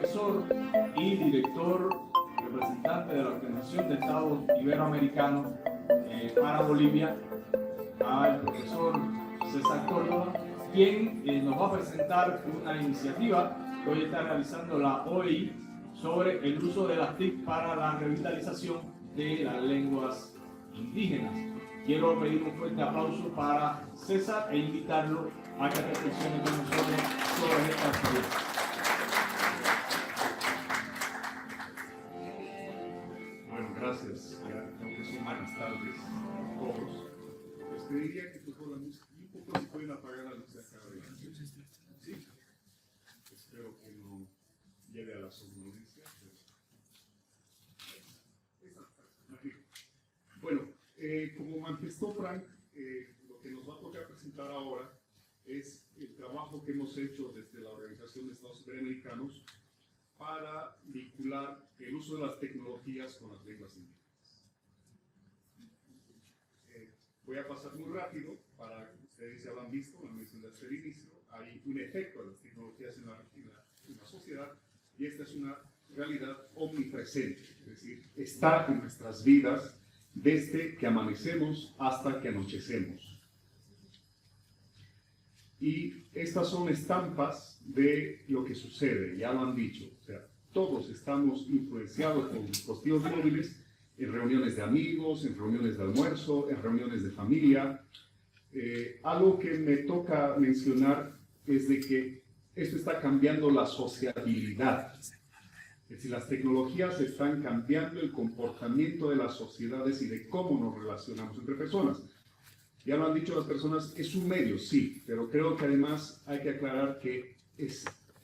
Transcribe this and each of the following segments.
profesor y director representante de la Organización de Estados Iberoamericanos para Bolivia, al profesor César Córdoba, quien nos va a presentar una iniciativa que hoy está realizando la OEI sobre el uso de las TIC para la revitalización de las lenguas indígenas. Quiero pedir un fuerte aplauso para César e invitarlo a que reflexione con nosotros sobre esta experiencia. Bueno, gracias. Creo que son buenas tardes a todos. Les pediría que por favor la música y un poco si pueden apagar la luz de acá arriba. Sí. Espero que no lleve a la somnolencia. Bueno, como manifestó Frank, lo que nos va a tocar presentar ahora es el trabajo que hemos hecho desde la Organización de Estados Iberoamericanos para vincular el uso de las tecnologías con las lenguas indígenas. Voy a pasar muy rápido para que ustedes ya lo han visto, lo mencioné hasta el inicio. Hay un efecto de las tecnologías en la sociedad y esta es una realidad omnipresente, es decir, está en nuestras vidas desde que amanecemos hasta que anochecemos. Y estas son estampas de lo que sucede, ya lo han dicho. O sea, todos estamos influenciados por dispositivos móviles en reuniones de amigos, en reuniones de almuerzo, en reuniones de familia. Algo que me toca mencionar es de que esto está cambiando la sociabilidad. Es decir, las tecnologías están cambiando el comportamiento de las sociedades y de cómo nos relacionamos entre personas. Ya lo han dicho las personas, es un medio, sí, pero creo que además hay que aclarar que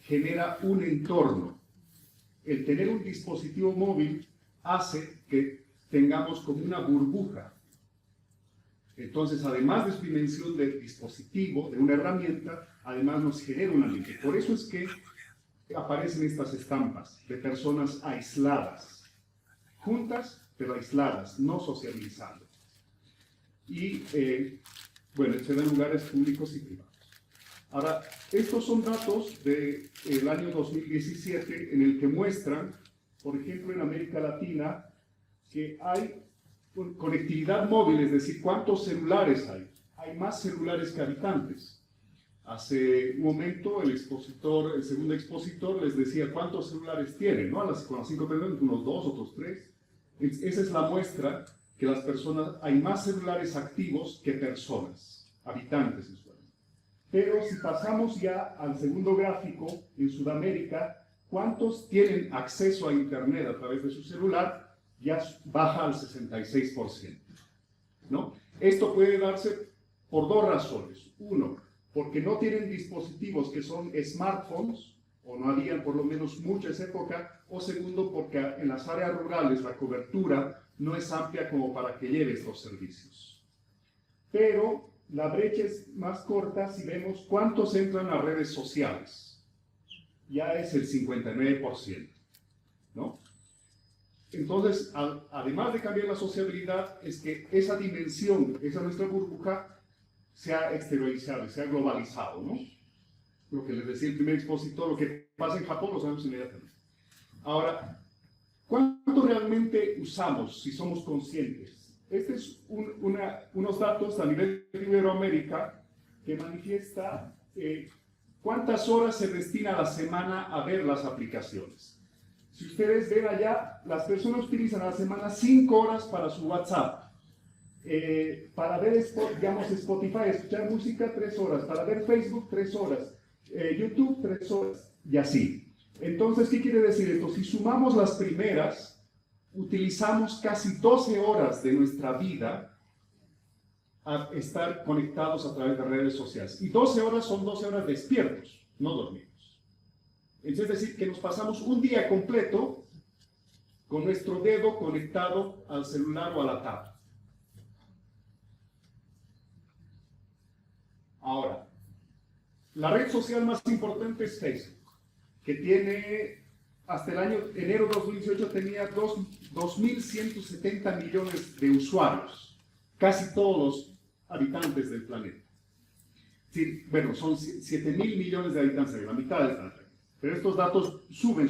genera un entorno. El tener un dispositivo móvil hace que tengamos como una burbuja. Entonces, además de su dimensión de dispositivo, de una herramienta, además nos genera un ambiente. Por eso es que aparecen estas estampas de personas aisladas, juntas pero aisladas, no socializando. Y, bueno, se dan lugares públicos y privados. Ahora, estos son datos del año 2017 en el que muestran, por ejemplo, en América Latina, que hay conectividad móvil, es decir, ¿cuántos celulares hay? Hay más celulares que habitantes. Hace un momento el segundo expositor les decía cuántos celulares tienen, ¿no? Con las 5 personas, unos 2, otros 3. Esa es la muestra que las personas, hay más celulares activos que personas, habitantes en Sudamérica. Pero si pasamos ya al segundo gráfico, en Sudamérica, ¿cuántos tienen acceso a Internet a través de su celular? Ya baja al 66%, ¿no? Esto puede darse por dos razones. Uno, porque no tienen dispositivos que son smartphones, o no habían por lo menos mucho en esa época, o segundo, porque en las áreas rurales la cobertura no es amplia como para que lleve estos servicios. Pero la brecha es más corta si vemos cuántos entran a redes sociales. Ya es el 59%, ¿no? Entonces, además de cambiar la sociabilidad, es que esa dimensión, esa nuestra burbuja, se ha exteriorizado, se ha globalizado, ¿no? Lo que les decía el primer expositor, lo que pasa en Japón lo sabemos inmediatamente. Ahora, ¿cuánto realmente usamos si somos conscientes? Este es unos datos a nivel de Iberoamérica que manifiesta cuántas horas se destina a la semana a ver las aplicaciones. Si ustedes ven allá, las personas utilizan a la semana 5 horas para su WhatsApp. Para ver, digamos, Spotify, escuchar música, 3 horas. Para ver Facebook, 3 horas. YouTube, 3 horas. Y así. Entonces, ¿qué quiere decir esto? Si sumamos las primeras, utilizamos casi 12 horas de nuestra vida a estar conectados a través de redes sociales. Y 12 horas son 12 horas despiertos, no dormidos. Entonces, es decir, que nos pasamos un día completo con nuestro dedo conectado al celular o a la tablet. Ahora, la red social más importante es Facebook, que tiene, hasta el año enero de 2018, tenía 2.170 millones de usuarios, casi todos los habitantes del planeta. Sí, bueno, son 7.000 millones de habitantes, la mitad del planeta. Pero estos datos suben.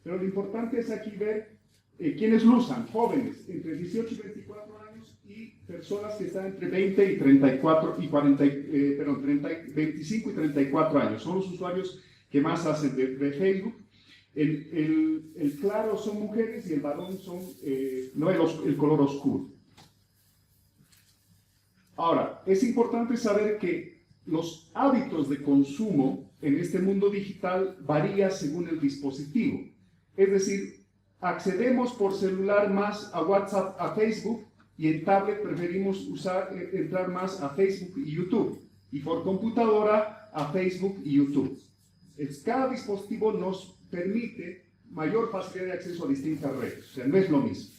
Pero lo importante es aquí ver quiénes lo usan, jóvenes entre 18 y 24 años y personas que están entre 20 y 34 y 25 y 34 años. Son los usuarios que más hacen de Facebook. El claro son mujeres y el varón son el color oscuro. Ahora, es importante saber que los hábitos de consumo en este mundo digital varían según el dispositivo. Es decir, accedemos por celular más a WhatsApp, a Facebook, y en tablet preferimos entrar más a Facebook y YouTube, y por computadora a Facebook y YouTube. Cada dispositivo nos permite mayor facilidad de acceso a distintas redes, o sea, no es lo mismo.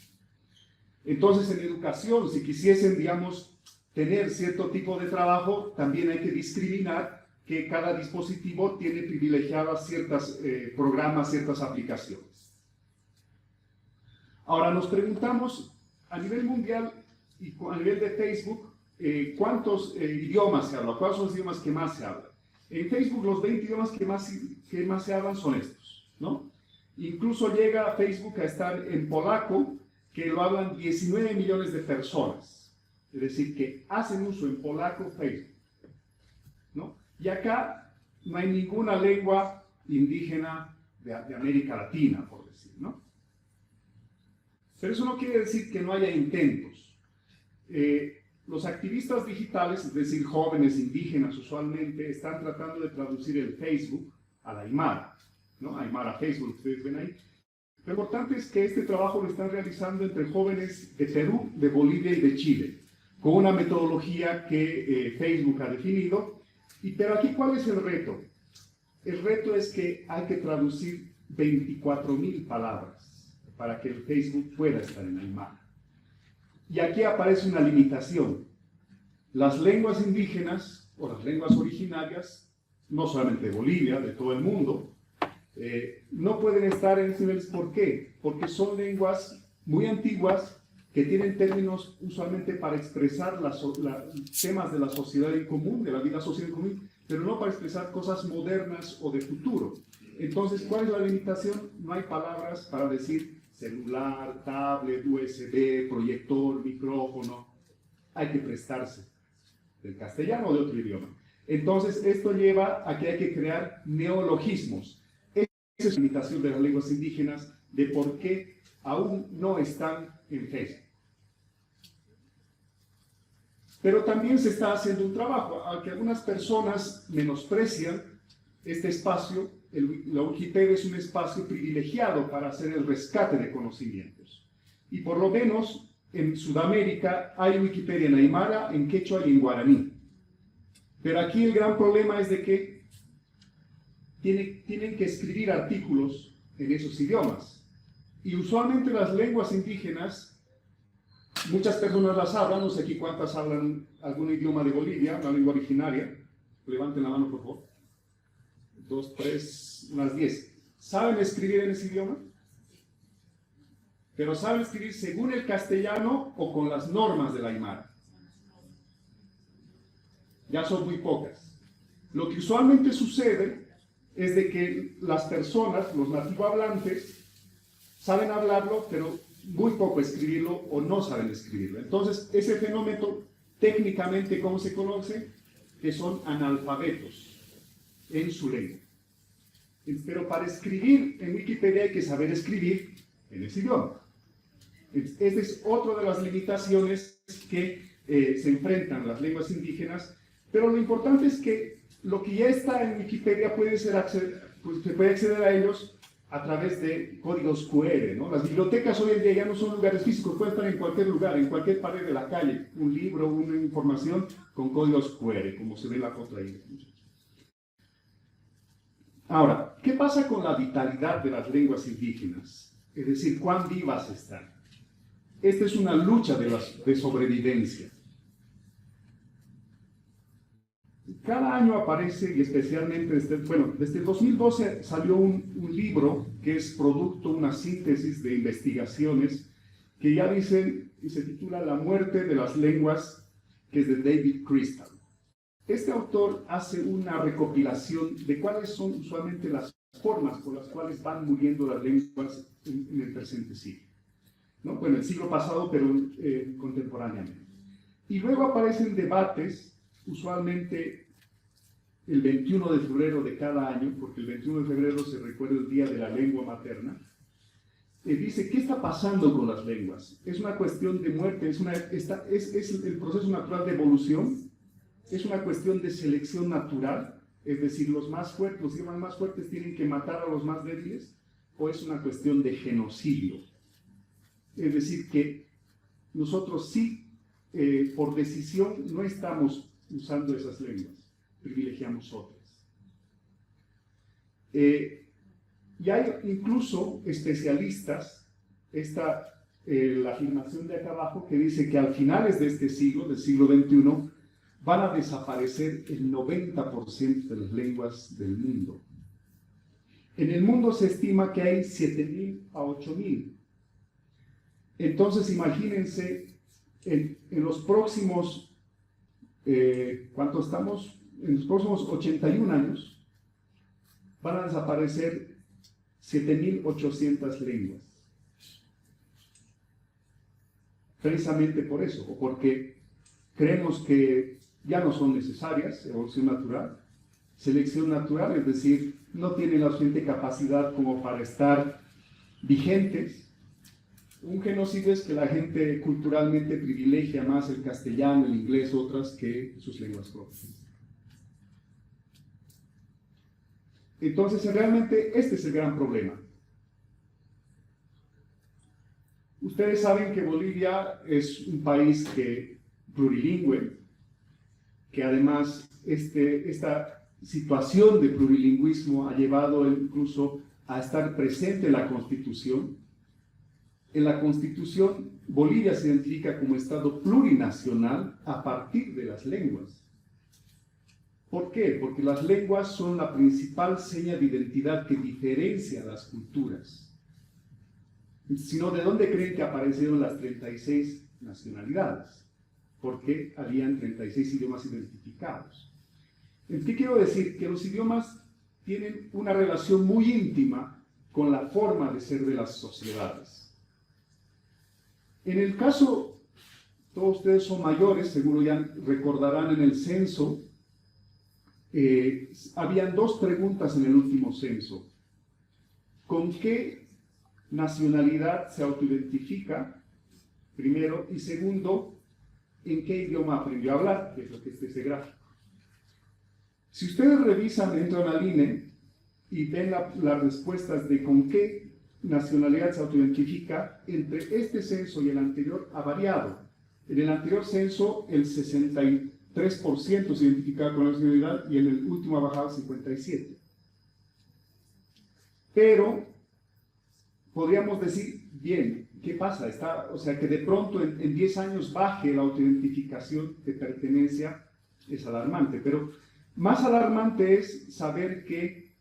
Entonces, en educación, si quisiesen, digamos, tener cierto tipo de trabajo, también hay que discriminar que cada dispositivo tiene privilegiadas ciertos programas, ciertas aplicaciones. Ahora nos preguntamos, a nivel mundial y a nivel de Facebook, ¿cuántos idiomas se hablan? ¿Cuáles son los idiomas que más se hablan? En Facebook los 20 idiomas que más se hablan son estos, ¿no? Incluso llega Facebook a estar en polaco, que lo hablan 19 millones de personas. Es decir, que hacen uso en polaco Facebook, ¿no? Y acá no hay ninguna lengua indígena de América Latina, por decir, ¿no? Pero eso no quiere decir que no haya intentos. Los activistas digitales, es decir, jóvenes indígenas usualmente, están tratando de traducir el Facebook a la Aymara, ¿no? Aymara Facebook, ustedes ven ahí. Lo importante es que este trabajo lo están realizando entre jóvenes de Perú, de Bolivia y de Chile, con una metodología que Facebook ha definido. Pero aquí, ¿cuál es el reto? El reto es que hay que traducir 24.000 palabras para que el Facebook pueda estar en Aymara. Y aquí aparece una limitación. Las lenguas indígenas, o las lenguas originarias, no solamente de Bolivia, de todo el mundo, no pueden estar en ese nivel. ¿Por qué? Porque son lenguas muy antiguas, que tienen términos usualmente para expresar temas de la sociedad en común, de la vida social en común, pero no para expresar cosas modernas o de futuro. Entonces, ¿cuál es la limitación? No hay palabras para decir celular, tablet, USB, proyector, micrófono. Hay que prestarse del castellano o de otro idioma. Entonces, esto lleva a que hay que crear neologismos. Esa es la limitación de las lenguas indígenas, de por qué aún no están en Facebook. Pero también se está haciendo un trabajo, aunque algunas personas menosprecian este espacio. La Wikipedia es un espacio privilegiado para hacer el rescate de conocimientos. Y por lo menos en Sudamérica hay Wikipedia en Aymara, en quechua y en guaraní. Pero aquí el gran problema es de que tienen que escribir artículos en esos idiomas. Y usualmente las lenguas indígenas, muchas personas las hablan, no sé aquí cuántas hablan algún idioma de Bolivia, una lengua originaria. Levanten la mano, por favor. 2, 3, unas 10. ¿Saben escribir en ese idioma? Pero ¿saben escribir según el castellano o con las normas de la Aymara? Ya son muy pocas. Lo que usualmente sucede es de que las personas, los nativohablantes, saben hablarlo, pero muy poco escribirlo o no saben escribirlo. Entonces, ese fenómeno, técnicamente, ¿cómo se conoce? Que son analfabetos en su lengua. Pero para escribir en Wikipedia hay que saber escribir en ese idioma. Esta es otra de las limitaciones que se enfrentan las lenguas indígenas, pero lo importante es que lo que ya está en Wikipedia se puede acceder a ellos a través de códigos QR, ¿no? Las bibliotecas hoy en día ya no son lugares físicos, pueden estar en cualquier lugar, en cualquier pared de la calle, un libro, una información con códigos QR, como se ve en la foto ahí. Ahora, ¿qué pasa con la vitalidad de las lenguas indígenas? Es decir, ¿cuán vivas están? Esta es una lucha de sobrevivencia. Cada año aparece, y especialmente desde el 2012 salió un libro que es producto, una síntesis de investigaciones que ya dicen, y se titula La muerte de las lenguas, que es de David Crystal. Este autor hace una recopilación de cuáles son usualmente las formas por las cuales van muriendo las lenguas en el presente siglo. ¿No? Bueno, el siglo pasado, pero contemporáneamente. Y luego aparecen debates, usualmente el 21 de febrero de cada año, porque el 21 de febrero se recuerda el Día de la Lengua Materna. Dice, ¿qué está pasando con las lenguas? ¿Es una cuestión de muerte? ¿Es el proceso natural de evolución? ¿Es una cuestión de selección natural? Es decir, los idiomas más fuertes tienen que matar a los más débiles, ¿o es una cuestión de genocidio? Es decir, que nosotros sí, por decisión, no estamos usando esas lenguas, privilegiamos otras. Y hay incluso especialistas, la afirmación de acá abajo, que dice que al finales de este siglo, del siglo XXI, van a desaparecer el 90% de las lenguas del mundo. En el mundo se estima que hay 7.000 a 8.000. Entonces, imagínense, en los próximos, ¿cuánto estamos? En los próximos 81 años, van a desaparecer 7.800 lenguas. Precisamente por eso, o porque creemos que ya no son necesarias, evolución natural, selección natural, es decir, no tienen la suficiente capacidad como para estar vigentes. Un genocidio es que la gente culturalmente privilegia más el castellano, el inglés, otras que sus lenguas propias. Entonces, realmente, este es el gran problema. Ustedes saben que Bolivia es un país plurilingüe, que además esta situación de plurilingüismo ha llevado incluso a estar presente en la Constitución. En la Constitución, Bolivia se identifica como Estado plurinacional a partir de las lenguas. ¿Por qué? Porque las lenguas son la principal seña de identidad que diferencia a las culturas. Sino, ¿de dónde creen que aparecieron las 36 nacionalidades? Porque habían 36 idiomas identificados. ¿Qué quiero decir? Que los idiomas tienen una relación muy íntima con la forma de ser de las sociedades. En el caso, todos ustedes son mayores, seguro ya recordarán en el censo, habían dos preguntas en el último censo. ¿Con qué nacionalidad se autoidentifica? Primero, y segundo, ¿en qué idioma aprendió a hablar? Que es lo que es este gráfico. Si ustedes revisan, entran al INE y ven las respuestas de con qué nacionalidad se autoidentifica, entre este censo y el anterior ha variado. En el anterior censo, el 63% se identificaba con la nacionalidad y en el último ha bajado al 57%. Pero podríamos decir, bien, ¿qué pasa? O sea, que de pronto en 10 años baje la autoidentificación de pertenencia, es alarmante. Pero más alarmante es saber que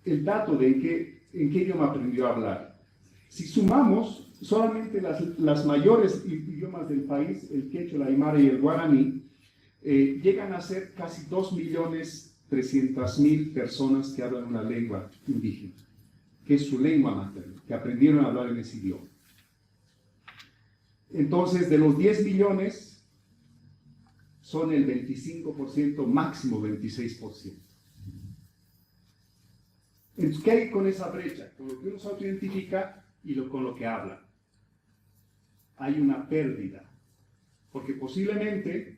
el dato de en qué idioma aprendió a hablar. Si sumamos solamente las mayores idiomas del país, el quechua, el aymara y el guaraní, llegan a ser casi 2.300.000 personas que hablan una lengua indígena, que es su lengua materna, que aprendieron a hablar en ese idioma. Entonces, de los 10 millones, son el 25%, máximo 26%. Entonces, ¿qué hay con esa brecha? Con lo que uno se autoidentifica y con lo que habla. Hay una pérdida, porque posiblemente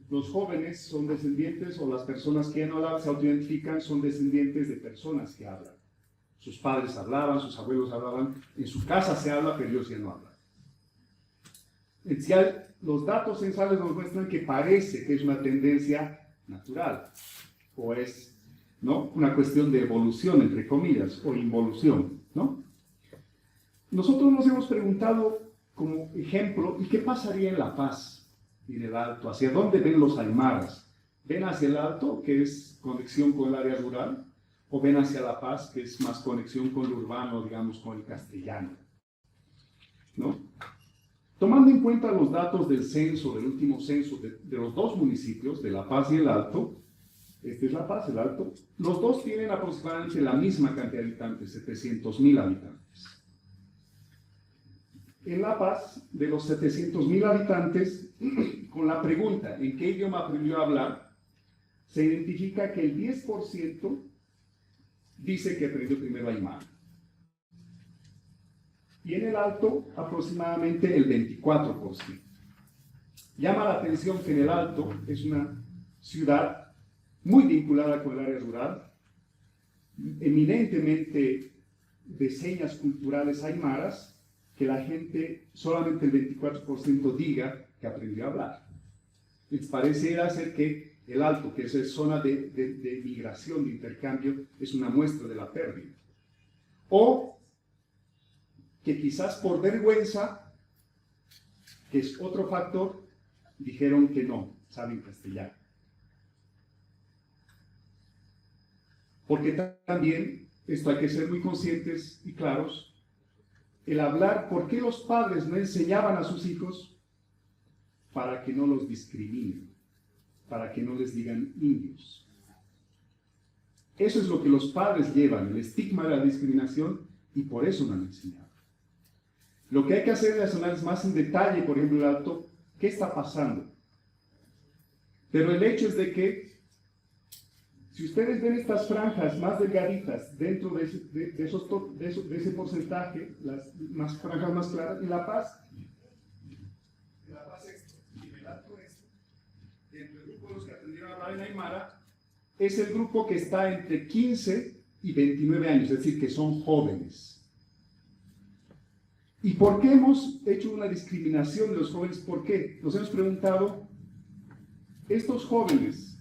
los jóvenes son descendientes, o las personas que ya no se autoidentifican son descendientes de personas que hablan. Sus padres hablaban, sus abuelos hablaban, en su casa se habla, pero ellos ya no hablan. Entonces, los datos censales nos muestran que parece que es una tendencia natural, o es, ¿no?, una cuestión de evolución, entre comillas, o involución, ¿no? Nosotros nos hemos preguntado como ejemplo, ¿y qué pasaría en La Paz y en el Alto? ¿Hacia dónde ven los aymaras? ¿Ven hacia el Alto, que es conexión con el área rural? ¿O ven hacia La Paz, que es más conexión con lo urbano, digamos, con el castellano? ¿No? Tomando en cuenta los datos del censo, del último censo de los dos municipios, de La Paz y el Alto, Este es La Paz, el Alto. Los dos tienen aproximadamente la misma cantidad de habitantes, 700.000 habitantes. En La Paz, de los 700.000 habitantes, con la pregunta ¿en qué idioma aprendió a hablar?, se identifica que el 10% dice que aprendió primero aymara. Y en el Alto, aproximadamente el 24%. Llama la atención que en el Alto es una ciudad muy vinculada con el área rural, eminentemente de señas culturales aymaras, que la gente, solamente el 24% diga que aprendió a hablar. Les pareciera ser que el Alto, que es zona de migración, de intercambio, es una muestra de la pérdida. O que quizás por vergüenza, que es otro factor, dijeron que no saben castellano. Porque también, esto hay que ser muy conscientes y claros, el hablar, ¿por qué los padres no enseñaban a sus hijos? Para que no los discriminen, para que no les digan indios. Eso es lo que los padres llevan, el estigma de la discriminación, y por eso no han enseñado. Lo que hay que hacer es análisis más en detalle, por ejemplo, el Alto, ¿qué está pasando? Pero el hecho es de que, si ustedes ven estas franjas más delgaditas dentro de ese porcentaje, las franjas más claras, en La Paz esto, y en el Alto esto, entre el grupo de los que aprendieron a hablar en aymara, es el grupo que está entre 15 y 29 años, es decir, que son jóvenes. ¿Y por qué hemos hecho una discriminación de los jóvenes? ¿Por qué? Nos hemos preguntado, ¿estos jóvenes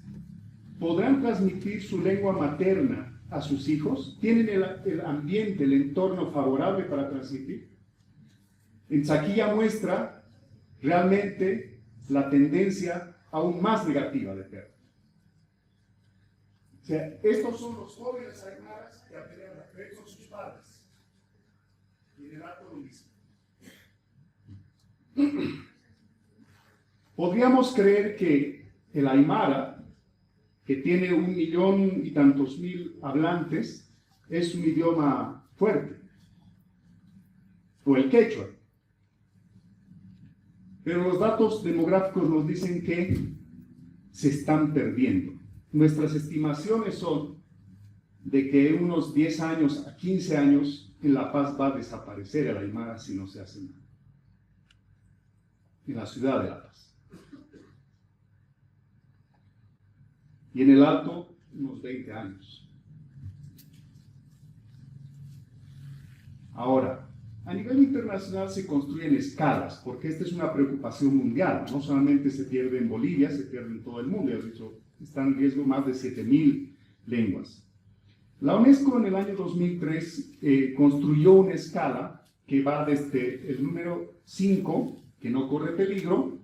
podrán transmitir su lengua materna a sus hijos? ¿Tienen el ambiente, el entorno favorable para transmitir? Entonces aquí ya muestra realmente la tendencia aún más negativa de pérdida. O sea, estos son los jóvenes aymaras que aprendieron a creer con sus padres. Y en el Alto lo mismo. Podríamos creer que el aymara, que tiene 1.000.000 y tantos mil hablantes, es un idioma fuerte, o el quechua. Pero los datos demográficos nos dicen que se están perdiendo. Nuestras estimaciones son de que en unos 10 años a 15 años en La Paz va a desaparecer el aymara si no se hace nada. En la ciudad de La Paz. Y en el Alto, unos 20 años. Ahora, a nivel internacional se construyen escalas, porque esta es una preocupación mundial. No solamente se pierde en Bolivia, se pierde en todo el mundo. Ya he dicho, están en riesgo más de 7.000 lenguas. La UNESCO en el año 2003 construyó una escala que va desde el número 5, que no corre peligro,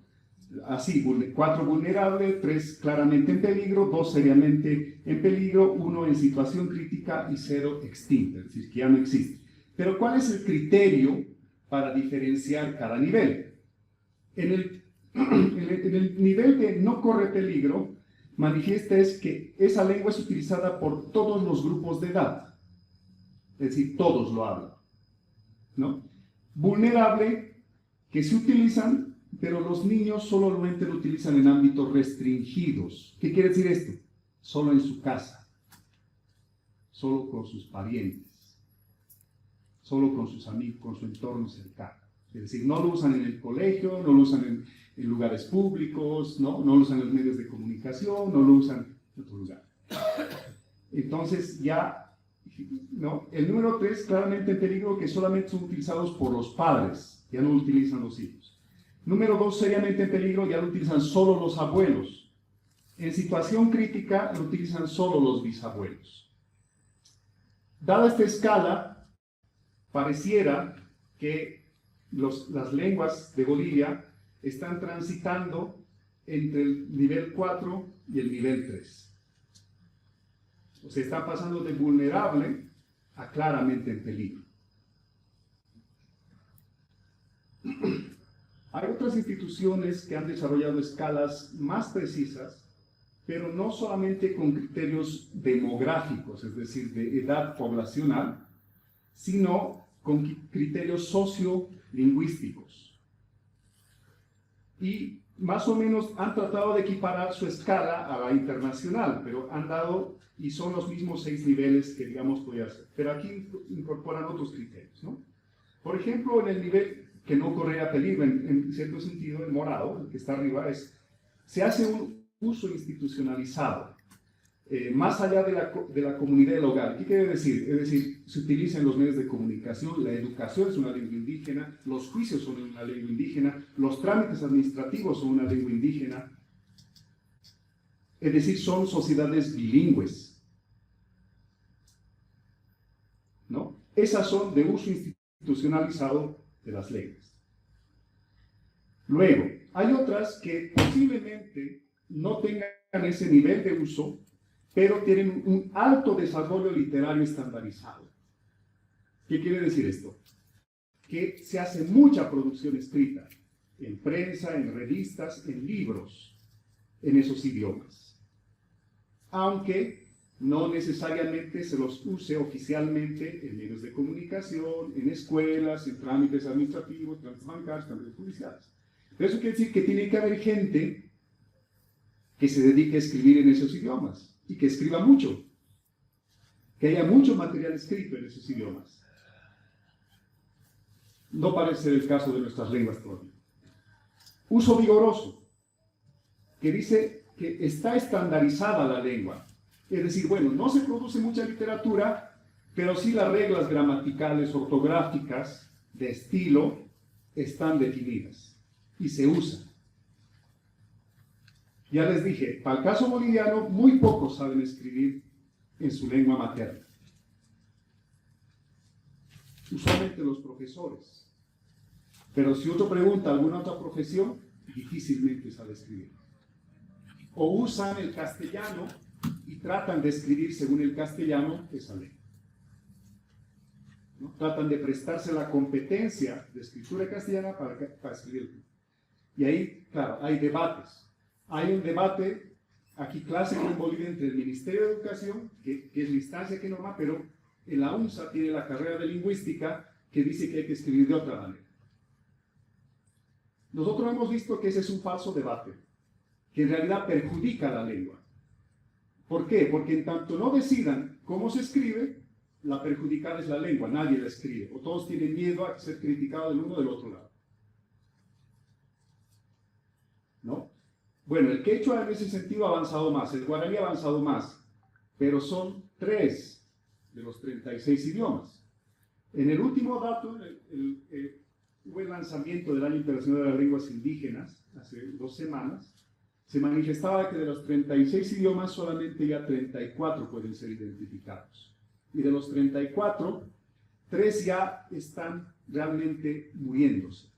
así, 4 vulnerable, 3 claramente en peligro, 2 seriamente en peligro, 1 en situación crítica y 0 extinta, es decir, que ya no existe. Pero ¿cuál es el criterio para diferenciar cada nivel? En el nivel que no corre peligro, manifiesta es que esa lengua es utilizada por todos los grupos de edad, es decir, todos lo hablan, ¿no? Vulnerable, que se utilizan, pero los niños solamente lo utilizan en ámbitos restringidos. ¿Qué quiere decir esto? Solo en su casa, solo con sus parientes, solo con sus amigos, con su entorno cercano. Es decir, no lo usan en el colegio, no lo usan en lugares públicos, no lo usan en los medios de comunicación, no lo usan en otro lugar. Entonces ya, ¿no? El número 3, claramente en peligro, que solamente son utilizados por los padres, ya no lo utilizan los hijos. Número 2, seriamente en peligro, ya lo utilizan solo los abuelos. En situación crítica, lo utilizan solo los bisabuelos. Dada esta escala, pareciera que las lenguas de Bolivia están transitando entre el nivel 4 y el nivel 3. O sea, están pasando de vulnerable a claramente en peligro. Hay otras instituciones que han desarrollado escalas más precisas pero no solamente con criterios demográficos, es decir, de edad poblacional, sino con criterios sociolingüísticos. Y más o menos han tratado de equiparar su escala a la internacional, pero han dado, y son los mismos 6 niveles que, digamos, podía ser. Pero aquí incorporan otros criterios, ¿no? Por ejemplo, en el nivel que no corre peligro, en cierto sentido, el morado, el que está arriba, se hace un uso institucionalizado, más allá de la comunidad del hogar. ¿Qué quiere decir? Es decir, se utiliza en los medios de comunicación, la educación es una lengua indígena, los juicios son una lengua indígena, los trámites administrativos son una lengua indígena. Es decir, son sociedades bilingües, ¿no? Esas son de uso institucionalizado de las lenguas. Luego, hay otras que posiblemente no tengan ese nivel de uso, pero tienen un alto desarrollo literario estandarizado. ¿Qué quiere decir esto? Que se hace mucha producción escrita, en prensa, en revistas, en libros, en esos idiomas. Aunque no necesariamente se los use oficialmente en medios de comunicación, en escuelas, en trámites administrativos, trámites bancarios, trámites judiciales. Pero eso quiere decir que tiene que haber gente que se dedique a escribir en esos idiomas y que escriba mucho, que haya mucho material escrito en esos idiomas. No parece ser el caso de nuestras lenguas todavía. Uso vigoroso, que dice que está estandarizada la lengua. Es decir, bueno, no se produce mucha literatura, pero sí las reglas gramaticales, ortográficas, de estilo, están definidas y se usan. Ya les dije, para el caso boliviano, muy pocos saben escribir en su lengua materna. Usualmente los profesores. Pero si uno pregunta alguna otra profesión, difícilmente sabe escribir. O usan el castellano y tratan de escribir según el castellano esa lengua, ¿no? Tratan de prestarse la competencia de escritura castellana para escribir. Y ahí, claro, hay debates. Hay un debate aquí clásico en Bolivia entre el Ministerio de Educación, que es la instancia que norma, pero en la UNSA tiene la carrera de lingüística que dice que hay que escribir de otra manera. Nosotros hemos visto que ese es un falso debate, que en realidad perjudica a la lengua. ¿Por qué? Porque en tanto no decidan cómo se escribe, la perjudicada es la lengua, nadie la escribe, o todos tienen miedo a ser criticados del uno o del otro lado. ¿No? Bueno, el quechua en ese sentido ha avanzado más, el guaraní ha avanzado más, pero son 3 de los 36 idiomas. En el último dato, hubo el lanzamiento del Año Internacional de las Lenguas Indígenas, hace 2 semanas, se manifestaba que de los 36 idiomas solamente ya 34 pueden ser identificados. Y de los 34, 3 ya están realmente muriéndose.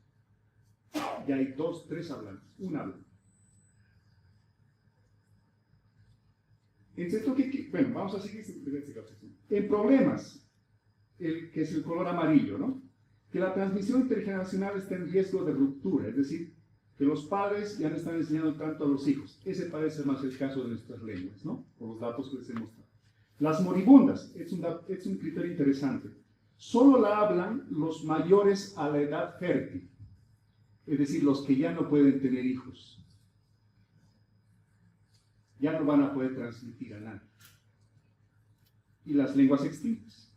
Ya hay 3 hablantes, un hablante. Bueno, vamos a seguir. En problemas, que es el color amarillo, ¿no? Que la transmisión intergeneracional está en riesgo de ruptura, es decir, que los padres ya no están enseñando tanto a los hijos. Ese parece más el caso de nuestras lenguas, ¿no? Por los datos que les he mostrado. Las moribundas, es un criterio interesante. Solo la hablan los mayores a la edad fértil, es decir, los que ya no pueden tener hijos. Ya no van a poder transmitir a nadie. Y las lenguas extintas.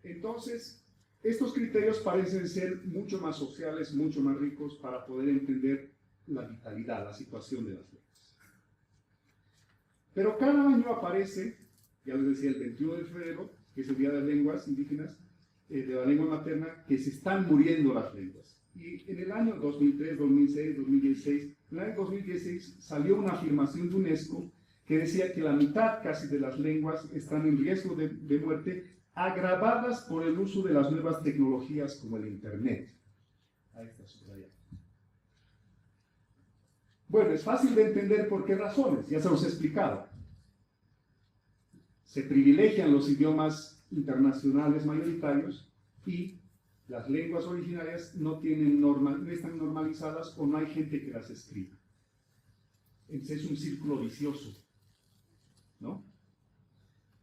Entonces, estos criterios parecen ser mucho más sociales, mucho más ricos para poder entender la vitalidad, la situación de las lenguas. Pero cada año aparece, ya les decía, el 21 de febrero, que es el Día de las Lenguas Indígenas, de la lengua materna, que se están muriendo las lenguas. Y en el año 2003, 2006, 2016, en el año 2016 salió una afirmación de UNESCO que decía que la mitad casi de las lenguas están en riesgo de muerte, agravadas por el uso de las nuevas tecnologías como el Internet. Ahí está subrayado. Bueno, es fácil de entender por qué razones, ya se los he explicado. Se privilegian los idiomas internacionales mayoritarios y las lenguas originarias no están normalizadas o no hay gente que las escriba. Entonces es un círculo vicioso, ¿no?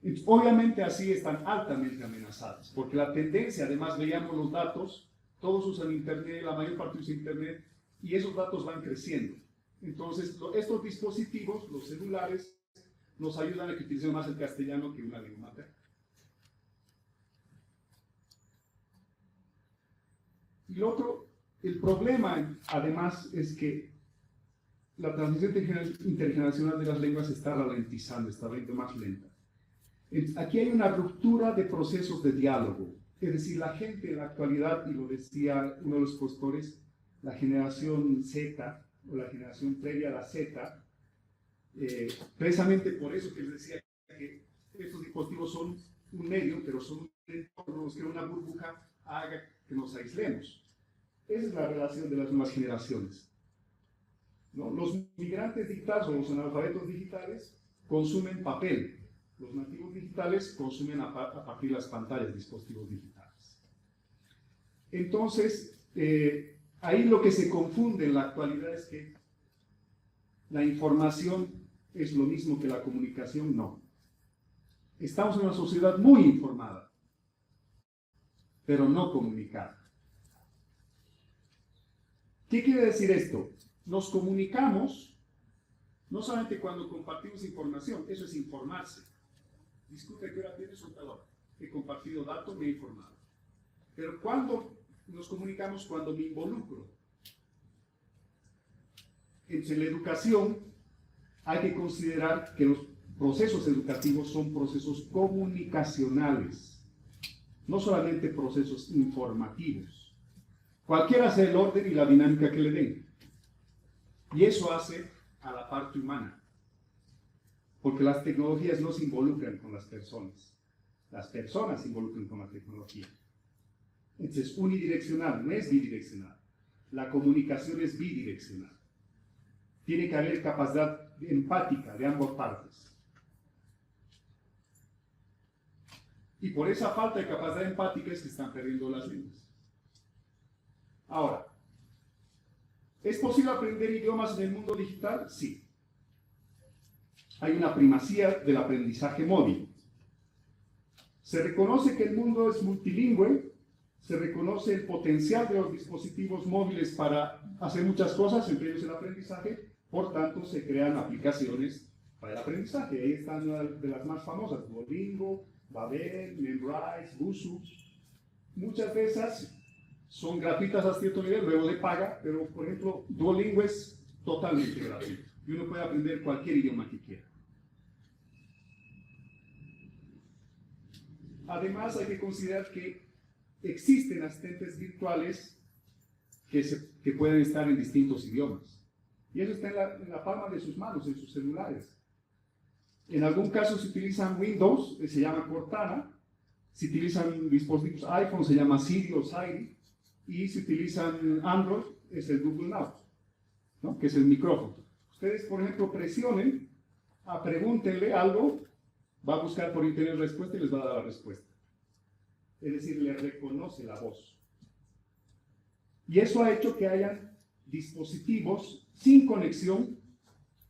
Entonces, obviamente así están altamente amenazadas, porque la tendencia, además veíamos los datos, todos usan Internet, la mayor parte usa Internet, y esos datos van creciendo. Entonces, estos dispositivos, los celulares, nos ayudan a que utilicemos más el castellano que una lengua materna. Y lo otro, el problema, además, es que la transmisión intergeneracional de las lenguas está ralentizando, está yendo más lenta. Aquí hay una ruptura de procesos de diálogo. Es decir, la gente en la actualidad, y lo decía uno de los postores, la generación Z, o la generación previa a la Z, precisamente por eso que les decía que estos dispositivos son un medio, pero son un entorno, que una burbuja haga que nos aislemos. Esa es la relación de las nuevas generaciones, ¿no? Los migrantes digitales o los analfabetos digitales consumen papel. Los nativos digitales consumen a partir de las pantallas, dispositivos digitales. Entonces, ahí lo que se confunde en la actualidad es que la información es lo mismo que la comunicación, no. Estamos en una sociedad muy informada, pero no comunicada. ¿Qué quiere decir esto? Nos comunicamos no solamente cuando compartimos información, eso es informarse. Disculpe, ¿qué hora tiene su calor? He compartido datos, me he informado. Pero cuando nos comunicamos, cuando me involucro. En la educación hay que considerar que los procesos educativos son procesos comunicacionales, no solamente procesos informativos. Cualquiera sea el orden y la dinámica que le den. Y eso hace a la parte humana. Porque las tecnologías no se involucran con las personas. Las personas se involucran con la tecnología. Entonces, unidireccional, no es bidireccional. La comunicación es bidireccional. Tiene que haber capacidad empática de ambas partes. Y por esa falta de capacidad empática es que están perdiendo las lenguas. Ahora, ¿es posible aprender idiomas en el mundo digital? Sí. Hay una primacía del aprendizaje móvil. Se reconoce que el mundo es multilingüe, se reconoce el potencial de los dispositivos móviles para hacer muchas cosas, entre ellos el aprendizaje, por tanto se crean aplicaciones para el aprendizaje. Ahí están una de las más famosas, Duolingo, Babel, Memrise, Busuu. Muchas de esas son gratuitas a cierto nivel, luego de paga, pero por ejemplo, Duolingo es totalmente gratuito y uno puede aprender cualquier idioma que quiera. Además, hay que considerar que existen asistentes virtuales que pueden estar en distintos idiomas. Y eso está en la palma de sus manos, en sus celulares. En algún caso se utilizan Windows, se llama Cortana. Si utilizan dispositivos iPhone, se llama Siri o Siri. Y si utilizan Android, es el Google Now, ¿no? Que es el micrófono. Ustedes, por ejemplo, presionen, pregúntenle algo, va a buscar por internet respuesta y les va a dar la respuesta. Es decir, le reconoce la voz. Y eso ha hecho que hayan dispositivos sin conexión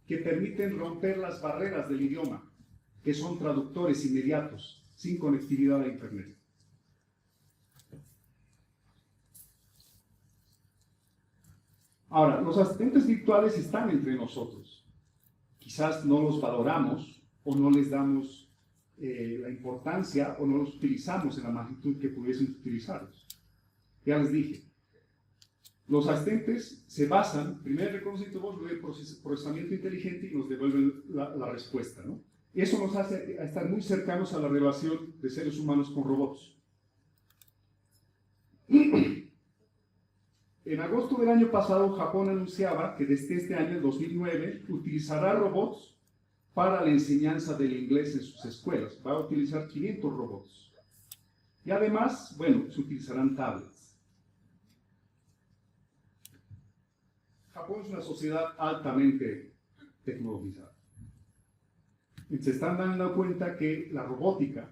que permiten romper las barreras del idioma, que son traductores inmediatos, sin conectividad a Internet. Ahora, los asistentes virtuales están entre nosotros. Quizás no los valoramos o no les damos la importancia o no los utilizamos en la magnitud que pudiésemos utilizarlos. Ya les dije, los asistentes se basan, primero en reconocimiento de voz, luego en procesamiento inteligente y nos devuelven la respuesta, ¿no? Eso nos hace estar muy cercanos a la relación de seres humanos con robots. En agosto del año pasado, Japón anunciaba que desde este año, el 2009, utilizará robots para la enseñanza del inglés en sus escuelas. Va a utilizar 500 robots. Y además, bueno, se utilizarán tablets. Japón es una sociedad altamente tecnologizada. Y se están dando cuenta que la robótica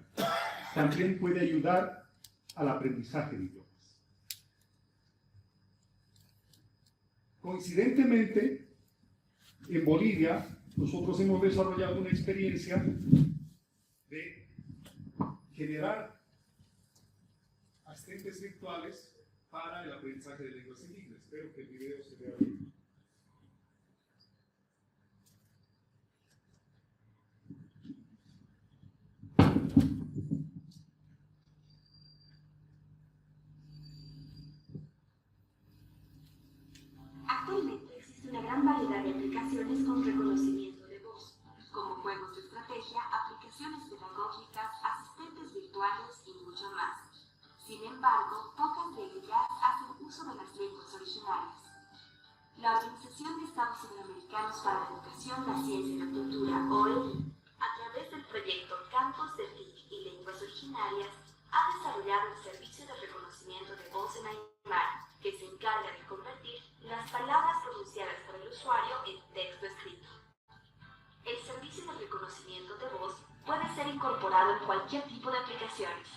también puede ayudar al aprendizaje de idiomas. Coincidentemente, En Bolivia, nosotros hemos desarrollado una experiencia de generar asistentes virtuales para el aprendizaje de lenguas indígenas. Espero que el video se vea bien. Actualmente existe una gran variedad de aplicaciones con reconocimiento de voz, como juegos de estrategia, aplicaciones pedagógicas, asistentes virtuales y mucho más. Sin embargo, pocas de ellas hacen uso de las lenguas originarias. La Organización de Estados Iberoamericanos para la Educación, la Ciencia y la Cultura, OEI, a través del proyecto Campos de TIC y Lenguas Originarias, ha desarrollado el servicio de reconocimiento de voz en Aymara, que se encarga de convertir las palabras pronunciadas por el usuario en texto escrito. El servicio de reconocimiento de voz puede ser incorporado en cualquier tipo de aplicaciones.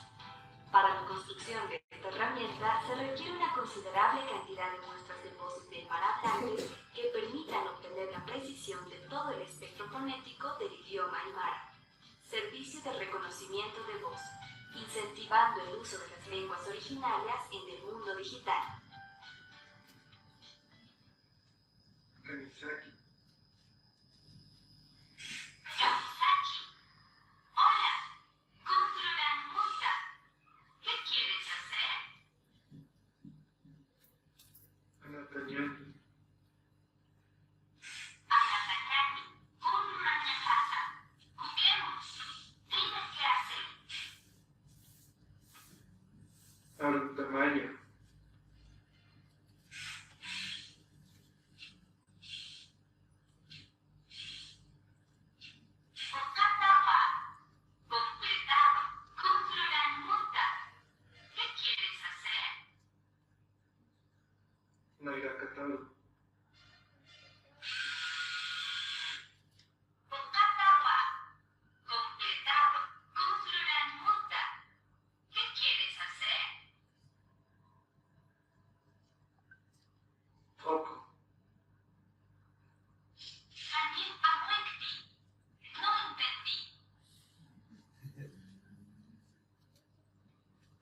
Para la construcción de esta herramienta se requiere una considerable cantidad de muestras de voces de parlantes que permitan obtener la precisión de todo el espectro fonético del idioma aymara. Servicio de reconocimiento de voz, incentivando el uso de las lenguas originarias en el mundo digital. Kanisaki. Hola, Kundrugan Musa. ¿Qué quieres hacer? Anatanyaki. Anatanyaki, Kundrugan Nyakasa. Juguemos. Dime qué hacer. Arutamaya. Okatawa. Completado. Kundrugan Muta. ¿Qué quieres hacer? Nairakataru. Okatawa. Completado. Kundrugan Muta. ¿Qué quieres hacer? Toko. Janin Amuekti. No entendí.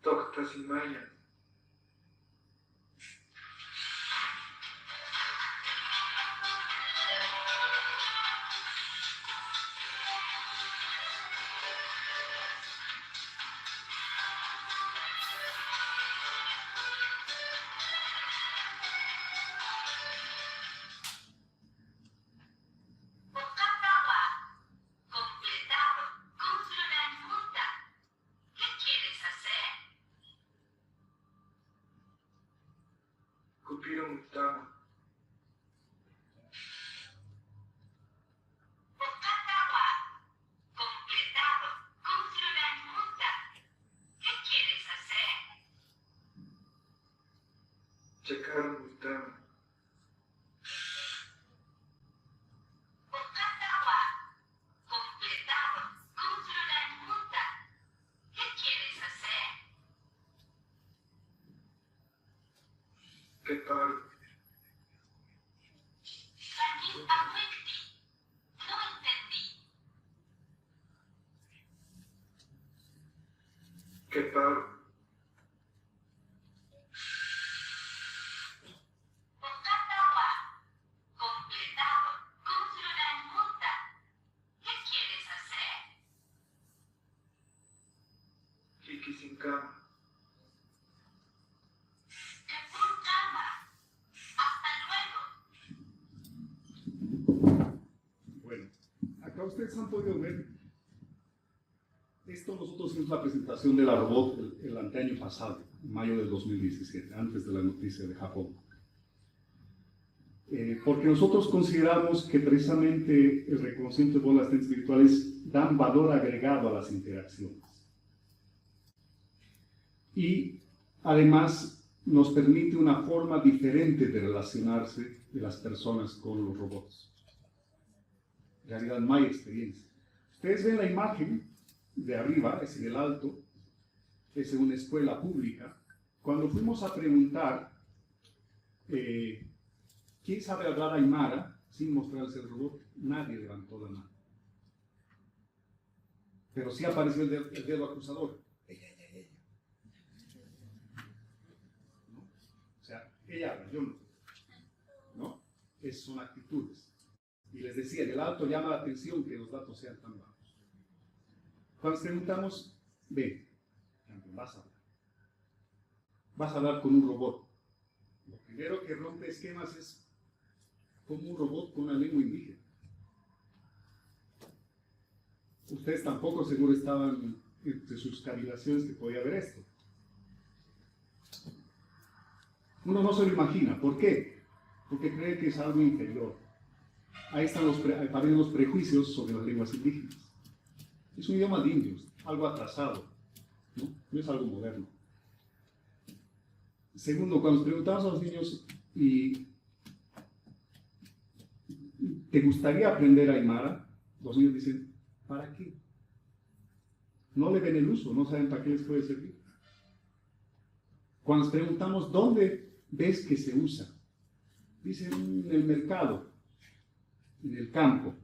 Toktasimaya. Okatawa. Completado. Kundrugan Muta. ¿Qué quieres hacer? Kupiro Mutama. Okatawa. Completado. Kundrugan Muta. ¿Qué quieres hacer? Chekaru Mutama. Okatawa. Completado. Kundrugan Muta. ¿Qué quieres hacer? Keparu. Janin Amuekti. No entendí. Keparu. Okatawa. Completado. Kundrugan Muta. ¿Qué quieres hacer? Kikisinkama. Kepurkama. Hasta luego. Bueno, acá ustedes han podido ver, esto nosotros hicimos la presentación de la robot el anteaño pasado, en mayo del 2017, antes de la noticia de Japón. Porque nosotros consideramos que precisamente el reconocimiento de voz, las asistentes virtuales dan valor agregado a las interacciones. Y además nos permite una forma diferente de relacionarse de las personas con los robots. En realidad no hay experiencia. Ustedes ven la imagen de arriba, es en el alto, es en una escuela pública. Cuando fuimos a preguntar quién sabe hablar aymara, sin mostrarles el robot, nadie levantó la mano. Pero sí apareció el dedo acusador. Ella. ¿No? O sea, ella habla, yo no. ¿No? Esas son actitudes. Y les decía, en el alto llama la atención que los datos sean tan bajos. Cuando les preguntamos, ven, vas a hablar. Vas a hablar con un robot. Lo primero que rompe esquemas es como un robot con una lengua indígena. Ustedes tampoco seguro estaban entre sus cavilaciones que podía haber esto. Uno no se lo imagina. ¿Por qué? Porque cree que es algo inferior. Ahí están los prejuicios sobre las lenguas indígenas. Es un idioma de indios, algo atrasado, ¿no? No es algo moderno. Segundo, cuando nos preguntamos a los niños, ¿y te gustaría aprender Aymara? Los niños dicen, ¿para qué? No le ven el uso, no saben para qué les puede servir. Cuando nos preguntamos, ¿dónde ves que se usa? Dicen, en el mercado, en el campo.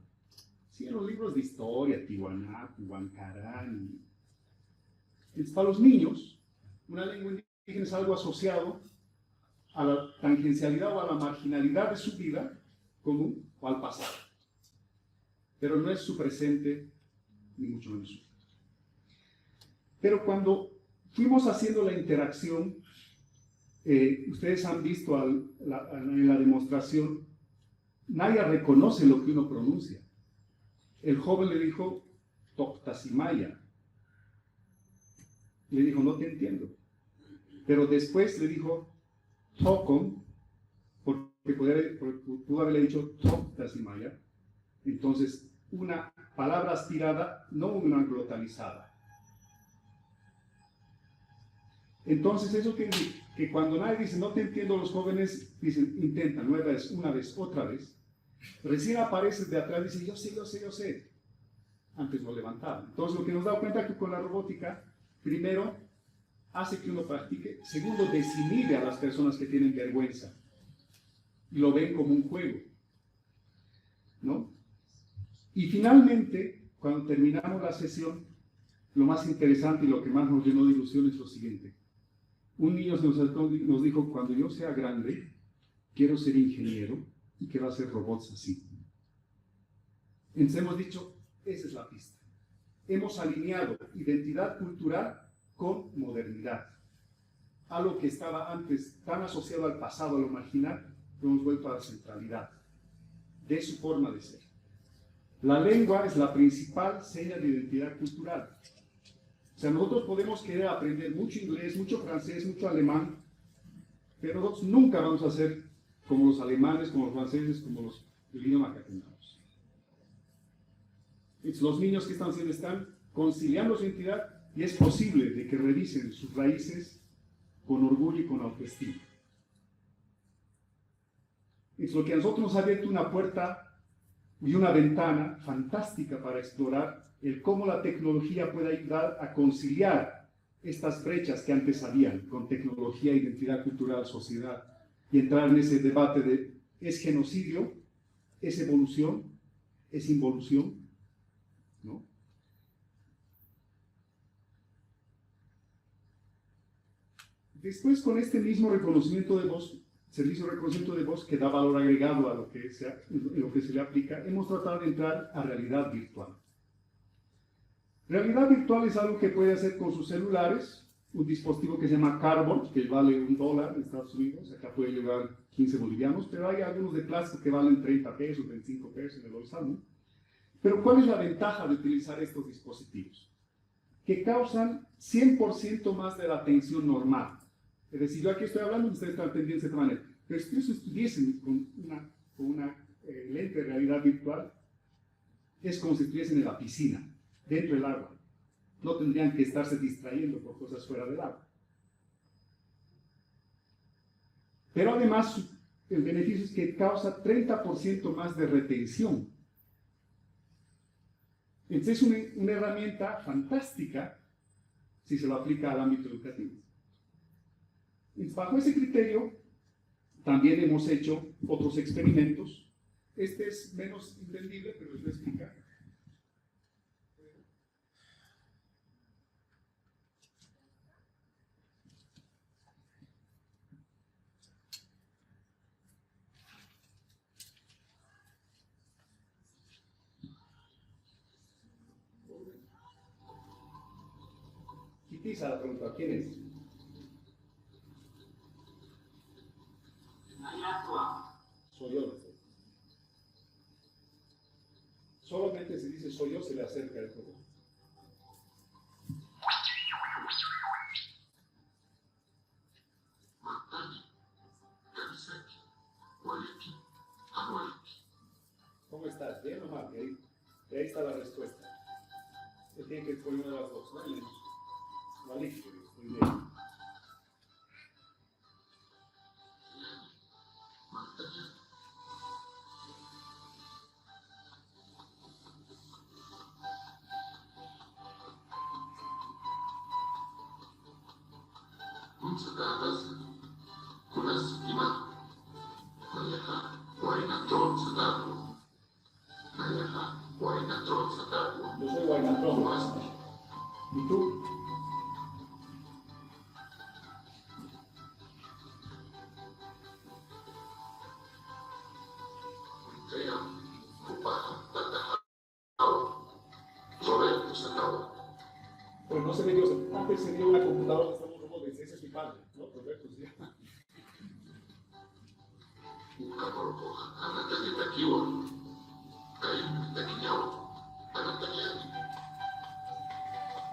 Sí, en los libros de historia, Tiwanaku, Huancarán. Para los niños, una lengua indígena es algo asociado a la tangencialidad o a la marginalidad de su vida común o al pasado. Pero no es su presente, ni mucho menos su. Pero cuando fuimos haciendo la interacción, ustedes han visto en la demostración, nadie reconoce lo que uno pronuncia. El joven le dijo, Toctasimaya. Le dijo, no te entiendo. Pero después le dijo, Tocom, porque pudo haberle dicho Toctasimaya. Entonces, una palabra aspirada, no una glotalizada. Entonces, eso que cuando nadie dice, no te entiendo, los jóvenes dicen, intentan, una vez, otra vez. Recién aparece de atrás y dice, yo sé. Antes lo levantaban. Entonces, lo que nos da cuenta es que con la robótica, primero, hace que uno practique. Segundo, desinhibe a las personas que tienen vergüenza. Y lo ven como un juego. ¿No? Y finalmente, cuando terminamos la sesión, lo más interesante y lo que más nos llenó de ilusión es lo siguiente. Un niño nos dijo, cuando yo sea grande, quiero ser ingeniero y quiero hacer robots así. Entonces hemos dicho, esa es la pista. Hemos alineado identidad cultural con modernidad. Algo que estaba antes tan asociado al pasado, a lo marginal, lo hemos vuelto a la centralidad de su forma de ser. La lengua es la principal seña de identidad cultural. O sea, nosotros podemos querer aprender mucho inglés, mucho francés, mucho alemán, pero nosotros nunca vamos a ser como los alemanes, como los franceses, como el idioma que tengamos. Entonces, los niños que están haciendo están conciliando su identidad y es posible de que revisen sus raíces con orgullo y con autoestima. Es lo que a nosotros nos ha abierto una puerta y una ventana fantástica para explorar el cómo la tecnología puede ayudar a conciliar estas brechas que antes habían con tecnología, identidad cultural, sociedad, y entrar en ese debate de ¿es genocidio? ¿Es evolución? ¿Es involución? ¿No? Después, con este mismo reconocimiento de voz, servicio de reconocimiento de voz que da valor agregado a lo que se le aplica, hemos tratado de entrar a realidad virtual. Realidad virtual es algo que puede hacer con sus celulares, un dispositivo que se llama Carbon, que vale $1 en Estados Unidos, acá puede llevar 15 bolivianos, pero hay algunos de plástico que valen 30 pesos, 25 pesos en el bolsal, ¿no? Pero ¿cuál es la ventaja de utilizar estos dispositivos? Que causan 100% más de la atención normal. Es decir, yo aquí estoy hablando y ustedes están atendiendo de esta manera. Pero si ustedes estuviesen con una lente de realidad virtual, es como si estuviesen en la piscina, dentro del agua. No tendrían que estarse distrayendo por cosas fuera del agua. Pero además, el beneficio es que causa 30% más de retención. Entonces es una herramienta fantástica si se lo aplica al ámbito educativo. Bajo ese criterio, también hemos hecho otros experimentos Este es menos entendible, pero les voy a explicar. Quitiza la pregunta, ¿quién es? Soy yo. Solamente si dice soy yo, se le acerca el juego. ¿Cómo estás? ¿Bien o mal? Y ahí está la respuesta. Se tiene que escoger una de las dos, ¿no? Malik, muy bien. Yo soy Guaynatón. ¿Y tú? Pues no se me dio, antes se dio una computadora, estamos como de ese es mi padre, ¿no? Roberto se llama.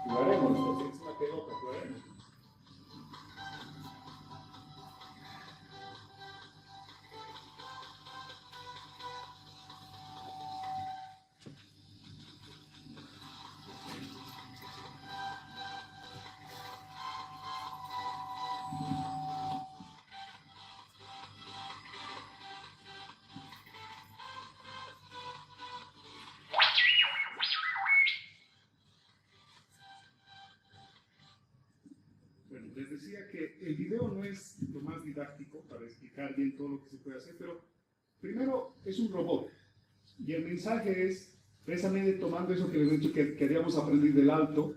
Jugaremos, entonces es una pelota, jugaremos. Bueno, les decía que el video no es lo más didáctico para explicar bien todo lo que se puede hacer, pero primero es un robot y el mensaje es precisamente tomando eso que les he dicho que queríamos aprender del alto.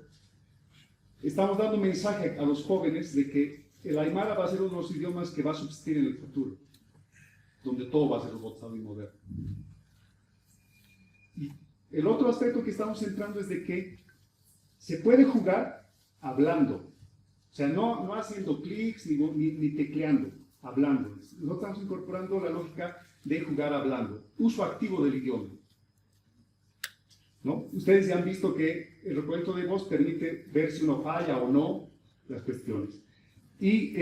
Estamos dando un mensaje a los jóvenes de que el Aymara va a ser uno de los idiomas que va a subsistir en el futuro, donde todo va a ser robotizado y moderno. Y el otro aspecto que estamos centrando es de que se puede jugar hablando. O sea, no haciendo clics ni tecleando, hablando. Nosotros estamos incorporando la lógica de jugar hablando. Uso activo del idioma. ¿No? Ustedes ya han visto que el recuento de voz permite ver si uno falla o no las cuestiones. Y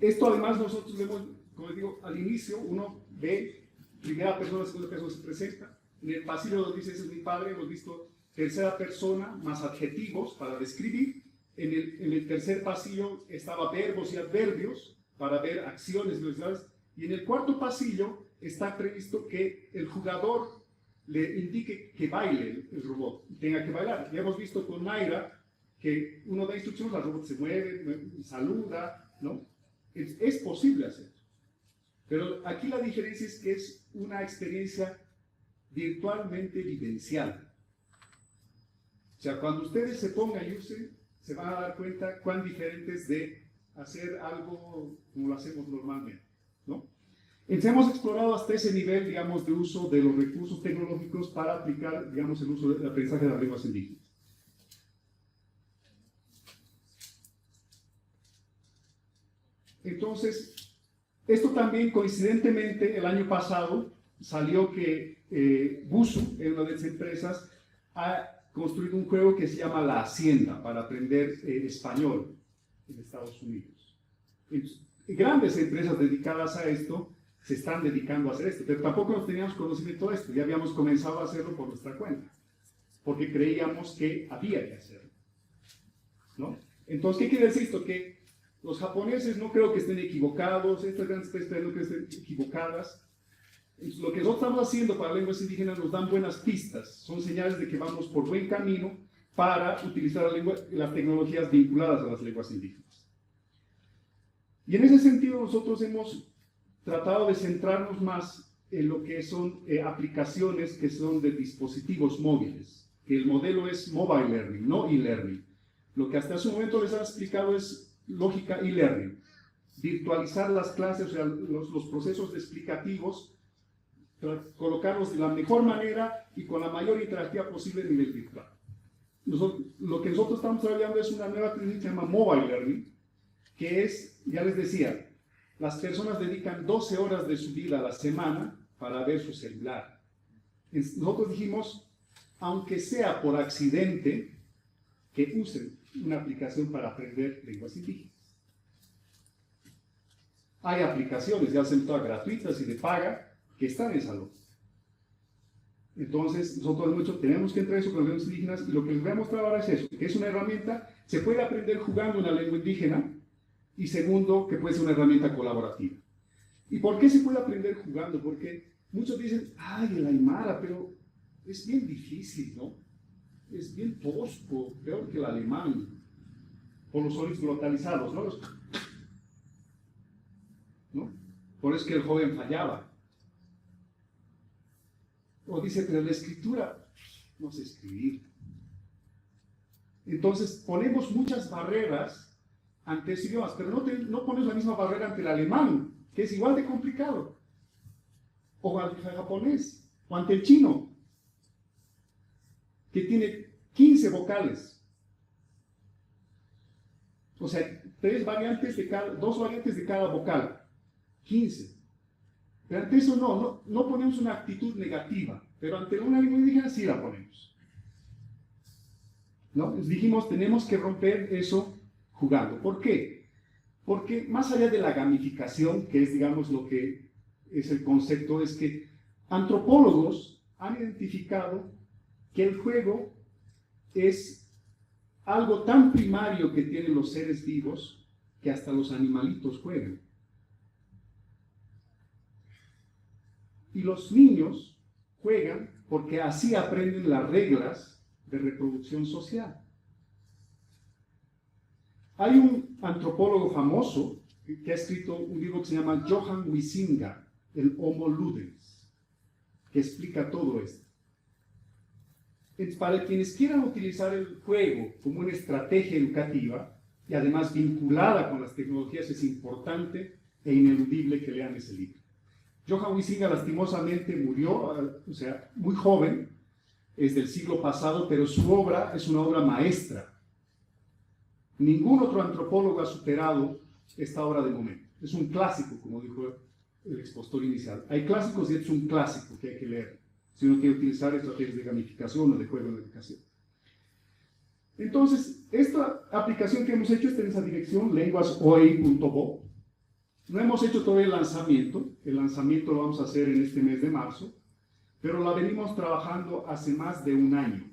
esto además nosotros vemos, como les digo, al inicio uno ve primera persona, segunda persona se presenta. En el pasillo nos dice, ese es mi padre, hemos visto tercera persona más adjetivos para describir. En el tercer pasillo estaba verbos y adverbios para ver acciones y velocidades. Y en el cuarto pasillo está previsto que el jugador le indique que baile el robot, tenga que bailar. Ya hemos visto con Naira que uno da instrucciones, el robot se mueve, saluda, ¿no? Es posible hacerlo. Pero aquí la diferencia es que es una experiencia virtualmente vivencial. O sea, cuando ustedes se pongan y usen, se van a dar cuenta cuán diferente es de hacer algo como lo hacemos normalmente, ¿no? Entonces hemos explorado hasta ese nivel, digamos, de uso de los recursos tecnológicos para aplicar, digamos, el uso del aprendizaje de las lenguas indígenas. Entonces, esto también coincidentemente el año pasado salió que Busu, en una de esas empresas, ha construido un juego que se llama La Hacienda para aprender español en Estados Unidos. Entonces, grandes empresas dedicadas a esto se están dedicando a hacer esto, pero tampoco nos teníamos conocimiento de esto, ya habíamos comenzado a hacerlo por nuestra cuenta, porque creíamos que había que hacerlo, ¿no? Entonces, ¿qué quiere decir esto? Que los japoneses no creo que estén equivocados, estas grandes empresas no creo que estén equivocadas. Entonces, lo que nosotros estamos haciendo para lenguas indígenas nos dan buenas pistas, son señales de que vamos por buen camino para utilizar las tecnologías vinculadas a las lenguas indígenas. Y en ese sentido nosotros hemos tratado de centrarnos más en lo que son aplicaciones que son de dispositivos móviles, que el modelo es mobile learning, no e-learning. Lo que hasta ese momento les han explicado es lógica e-learning, virtualizar las clases, o sea, los procesos explicativos, colocarlos de la mejor manera y con la mayor interactividad posible a nivel virtual. Lo que nosotros estamos trabajando es una nueva técnica que se llama mobile learning, que es, ya les decía, las personas dedican 12 horas de su vida a la semana para ver su celular. Nosotros dijimos, aunque sea por accidente, que usen una aplicación para aprender lenguas indígenas. Hay aplicaciones, ya sean todas gratuitas y de paga, que están en salud. Entonces, nosotros mucho tenemos que entrar eso con las lenguas indígenas y lo que les voy a mostrar ahora es eso, que es una herramienta, se puede aprender jugando una lengua indígena y segundo, que puede ser una herramienta colaborativa. ¿Y por qué se puede aprender jugando? Porque muchos dicen, ay, el aymara, pero es bien difícil, ¿no? Es bien tosco, peor que el alemán, por los sonidos glotalizados, ¿no? Por eso es que el joven fallaba. O dice, pero la escritura, no sé escribir. Entonces, ponemos muchas barreras ante esos idiomas, pero no ponemos la misma barrera ante el alemán, que es igual de complicado, o ante el japonés, o ante el chino, que tiene 15 vocales. O sea, 2 variantes de cada vocal, 15. Pero ante eso no ponemos una actitud negativa, pero ante una lengua indígena sí la ponemos. ¿No? Les dijimos, tenemos que romper eso jugando. ¿Por qué? Porque más allá de la gamificación, que es, digamos, lo que es el concepto, es que antropólogos han identificado que el juego es algo tan primario que tienen los seres vivos que hasta los animalitos juegan. Y los niños juegan porque así aprenden las reglas de reproducción social. Hay un antropólogo famoso que ha escrito un libro que se llama Johan Huizinga, el Homo Ludens, que explica todo esto. Para quienes quieran utilizar el juego como una estrategia educativa y además vinculada con las tecnologías, es importante e ineludible que lean ese libro. Johan Huizinga lastimosamente murió, o sea, muy joven, es del siglo pasado, pero su obra es una obra maestra. Ningún otro antropólogo ha superado esta obra de momento. Es un clásico, como dijo el expositor inicial. Hay clásicos y es un clásico que hay que leer, si uno quiere utilizar estrategias de gamificación o de juego en la educación. Entonces, esta aplicación que hemos hecho está en esa dirección, lenguasoi.bo. No hemos hecho todavía el lanzamiento lo vamos a hacer en este mes de marzo, pero la venimos trabajando hace más de un año,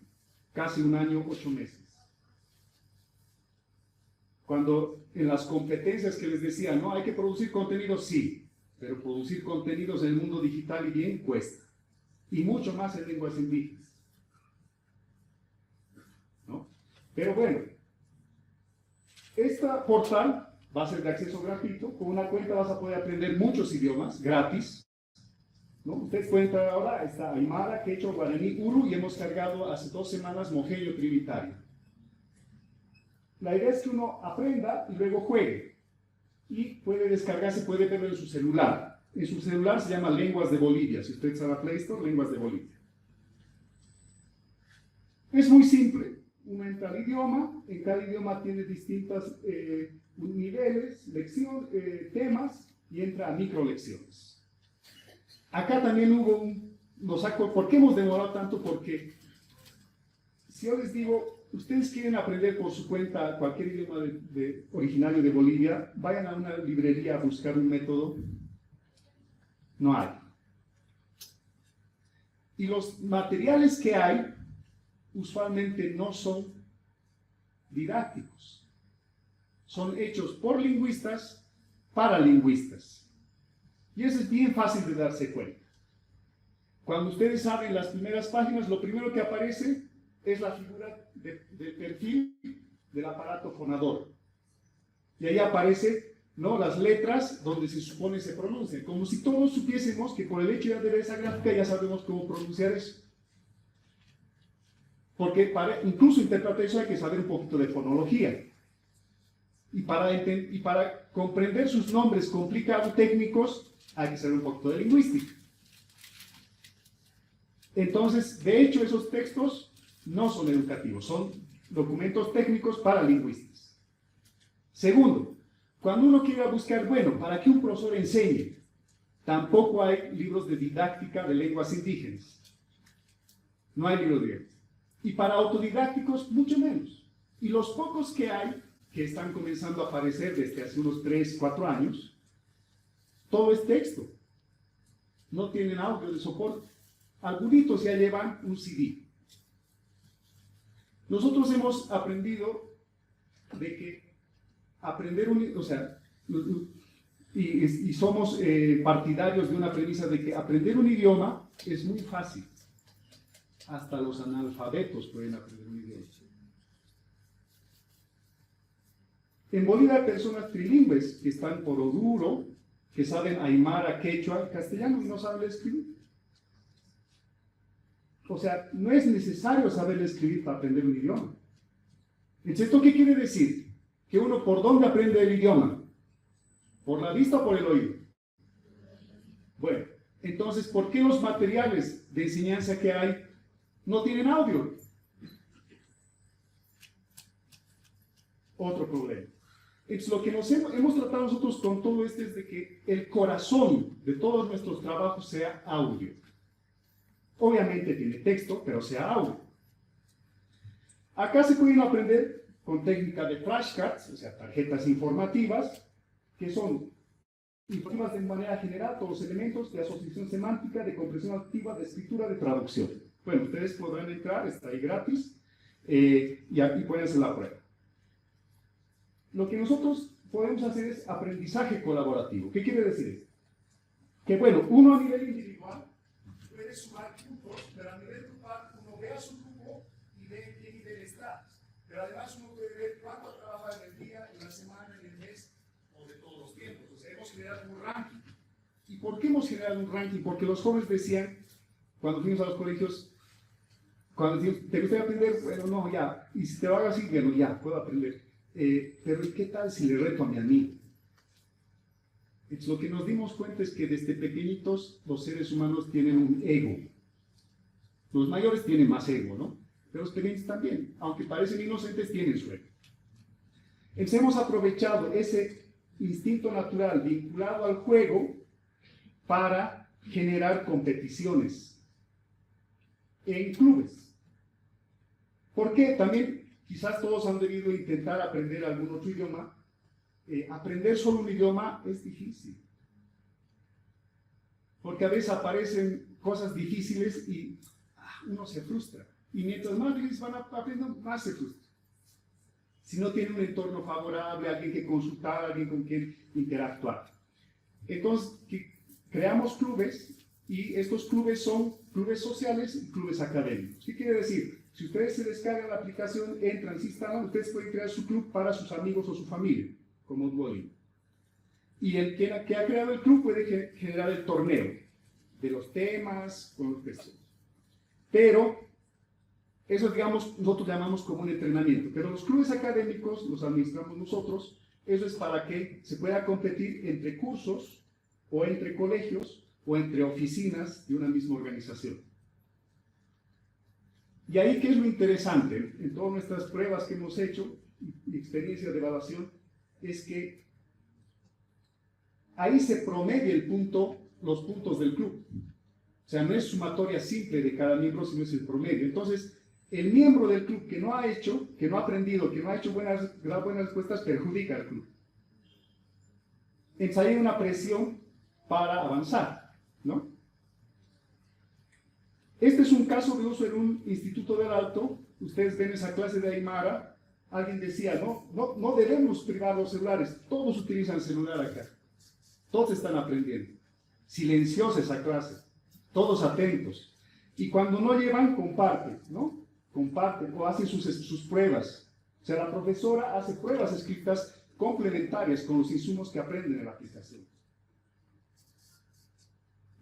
casi un año, 8 meses. Cuando en las competencias que les decía, no, hay que producir contenidos, sí, pero producir contenidos en el mundo digital y bien cuesta, y mucho más en lenguas indígenas, ¿no? Pero bueno, esta portal va a ser de acceso gratuito. Con una cuenta vas a poder aprender muchos idiomas gratis, ¿no? Ustedes pueden entrar ahora, está Aymara, Quechua, Guaraní, Uru, y hemos cargado hace 2 semanas Mojeño Trinitario. La idea es que uno aprenda y luego juegue. Y puede descargarse, puede verlo en su celular. En su celular se llama Lenguas de Bolivia. Si usted está en la Play Store, Lenguas de Bolivia. Es muy simple. Uno entra al idioma, en cada idioma tiene distintos niveles, temas, y entra a microlecciones. Acá también hubo ¿por qué hemos demorado tanto? Porque si yo les digo, ustedes quieren aprender por su cuenta cualquier idioma originario de Bolivia, vayan a una librería a buscar un método, no hay. Y los materiales que hay usualmente no son didácticos. Son hechos por lingüistas para lingüistas. Y eso es bien fácil de darse cuenta. Cuando ustedes abren las primeras páginas, lo primero que aparece es la figura del perfil del aparato fonador. Y ahí aparece ¿no? Las letras donde se supone se pronuncian, como si todos supiésemos que por el hecho de ver esa gráfica ya sabemos cómo pronunciar eso. Porque para incluso interpretar eso hay que saber un poquito de fonología. Y para comprender sus nombres complicados, técnicos, hay que saber un poquito de lingüística. Entonces, de hecho, esos textos no son educativos, son documentos técnicos para lingüistas. Segundo, cuando uno quiere buscar, bueno, para que un profesor enseñe, tampoco hay libros de didáctica de lenguas indígenas. No hay libros de y para autodidácticos, mucho menos. Y los pocos que hay, que están comenzando a aparecer desde hace unos 3, 4 años, todo es texto. No tienen audio de soporte. Algunos ya llevan un CD. Nosotros hemos aprendido de que aprender y somos partidarios de una premisa de que aprender un idioma es muy fácil. Hasta los analfabetos pueden aprender un idioma. En Bolivia hay personas trilingües que están por Oruro, que saben aymara, quechua, castellano y no saben escribir. O sea, no es necesario saber escribir para aprender un idioma. Entonces, ¿esto qué quiere decir? Que uno, ¿por dónde aprende el idioma? ¿Por la vista o por el oído? Bueno, entonces, ¿por qué los materiales de enseñanza que hay no tienen audio? Otro problema. Entonces, lo que hemos tratado nosotros con todo esto es de que el corazón de todos nuestros trabajos sea audio. Obviamente tiene texto, pero sea audio. Acá se pueden aprender con técnica de flashcards, o sea, tarjetas informativas, que son informativas de manera general, todos los elementos de asociación semántica, de comprensión activa, de escritura, de traducción. Bueno, ustedes podrán entrar, está ahí gratis, y aquí pueden hacer la prueba. Lo que nosotros podemos hacer es aprendizaje colaborativo. ¿Qué quiere decir esto? Que bueno, uno a nivel individual puede sumar grupos, pero a nivel grupal uno ve a su grupo y ve en qué nivel está. Pero además uno puede ver cuánto trabaja en el día, en la semana, en el mes o de todos los tiempos. O sea, hemos generado un ranking. ¿Y por qué hemos generado un ranking? Porque los jóvenes decían, cuando fuimos a los colegios, cuando decían, ¿te gustaría aprender? Bueno, no, ya. Y si te va así, bueno, ya, puedo aprender. Pero ¿y qué tal si le reto a mi amigo? Entonces, lo que nos dimos cuenta es que desde pequeñitos los seres humanos tienen un ego. Los mayores tienen más ego, ¿no? Pero los pequeños también, aunque parecen inocentes, tienen su ego. Entonces hemos aprovechado ese instinto natural vinculado al juego para generar competiciones en clubes. ¿Por qué? También quizás todos han debido intentar aprender algún otro idioma. Aprender solo un idioma es difícil. Porque a veces aparecen cosas difíciles y uno se frustra. Y mientras más difíciles van aprendiendo, más se frustra. Si no tiene un entorno favorable, alguien que consultar, alguien con quien interactuar. Entonces, creamos clubes y estos clubes son clubes sociales y clubes académicos. ¿Qué quiere decir? Si ustedes se descargan la aplicación, entran, se instalan, ustedes pueden crear su club para sus amigos o su familia, como Duolingo. Y el que ha creado el club puede generar el torneo de los temas con los textos. Pero eso, digamos, nosotros llamamos como un entrenamiento. Pero los clubes académicos los administramos nosotros. Eso es para que se pueda competir entre cursos o entre colegios o entre oficinas de una misma organización. Y ahí, ¿qué es lo interesante? En todas nuestras pruebas que hemos hecho y experiencias de evaluación, es que ahí se promedia los puntos del club. O sea, no es sumatoria simple de cada miembro, sino es el promedio. Entonces, el miembro del club que no ha hecho, que no ha aprendido, que no ha hecho buenas respuestas, perjudica al club. Entonces, hay una presión para avanzar, ¿no? Este es un caso de uso en un instituto del Alto. Ustedes ven esa clase de Aymara. Alguien decía, no debemos privar los celulares. Todos utilizan celular acá. Todos están aprendiendo. Silenciosa esa clase. Todos atentos. Y cuando no llevan, comparten, ¿no? Comparten o hacen sus pruebas. O sea, la profesora hace pruebas escritas complementarias con los insumos que aprenden en la aplicación.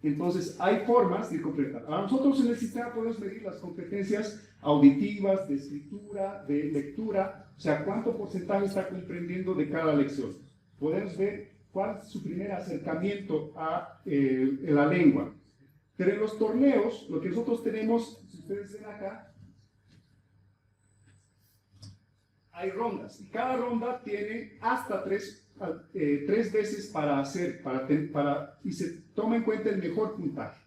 Entonces, hay formas de complementar. Ahora, nosotros en el sistema podemos medir las competencias auditivas, de escritura, de lectura, o sea, cuánto porcentaje está comprendiendo de cada lección. Podemos ver cuál es su primer acercamiento a la lengua. Pero en los torneos, lo que nosotros tenemos, si ustedes ven acá, hay rondas. Y cada ronda tiene hasta tres veces para hacer, y se toma en cuenta el mejor puntaje.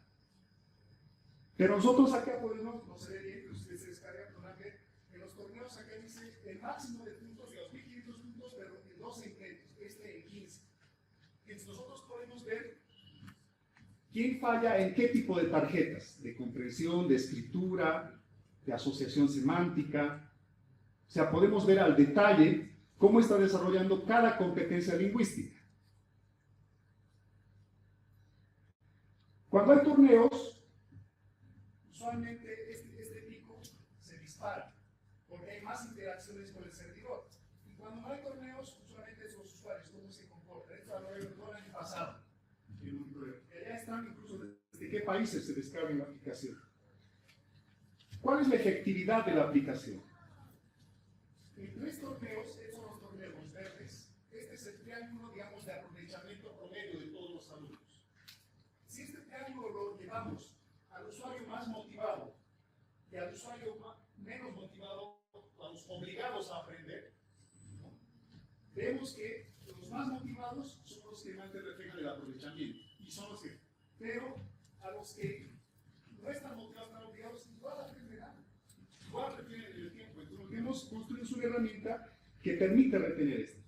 Pero nosotros acá podemos, no se ve bien, pero ustedes se descargan con Ángel, en los torneos acá dice el máximo de puntos, de 2.500 puntos, pero en 12 intentos, en 15. Entonces nosotros podemos ver quién falla en qué tipo de tarjetas, de comprensión, de escritura, de asociación semántica. O sea, podemos ver al detalle cómo está desarrollando cada competencia lingüística. Cuando hay torneos, usualmente este pico se dispara, porque hay más interacciones con el servidor. Y cuando no hay torneos, usualmente es los usuarios, cómo se comportan. Esto lo vimos el año pasado. Allá están incluso desde qué países se descarga la aplicación. ¿Cuál es la efectividad de la aplicación? En 3 torneos, esos son los torneos verdes. Este es el triángulo, digamos, de aprovechamiento promedio de todos los alumnos. Si este triángulo lo llevamos al usuario más motivado y al usuario menos motivado, a los obligados a aprender, ¿no? Vemos que los más motivados son los que más reflejan el aprovechamiento. Y son los que, pero a los que no están motivados, están obligados, igual aprenderán. Igual retienen el tiempo. Entonces, lo que hemos construido es una herramienta que permite retener esto.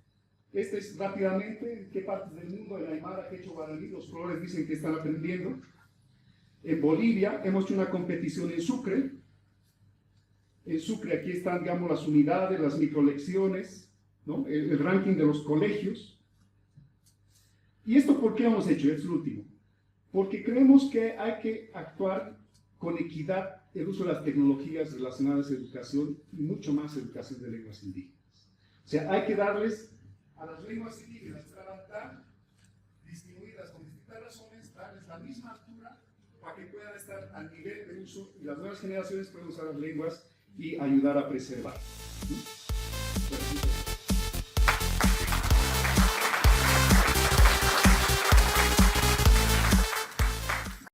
Este es rápidamente en qué partes del mundo, en Aymara, Quechua, Guaraní, los profesores dicen que están aprendiendo. En Bolivia hemos hecho una competición en Sucre. En Sucre aquí están, digamos, las unidades, las microlecciones, ¿no? El ranking de los colegios. ¿Y esto por qué hemos hecho? Es lo último. Porque creemos que hay que actuar con equidad el uso de las tecnologías relacionadas a educación y mucho más educación de lenguas indígenas. O sea, hay que darles a las lenguas indígenas que estaban tan disminuidas con distintas razones, darles la misma altura para que puedan estar al nivel de uso y las nuevas generaciones puedan usar las lenguas y ayudar a preservar, ¿sí?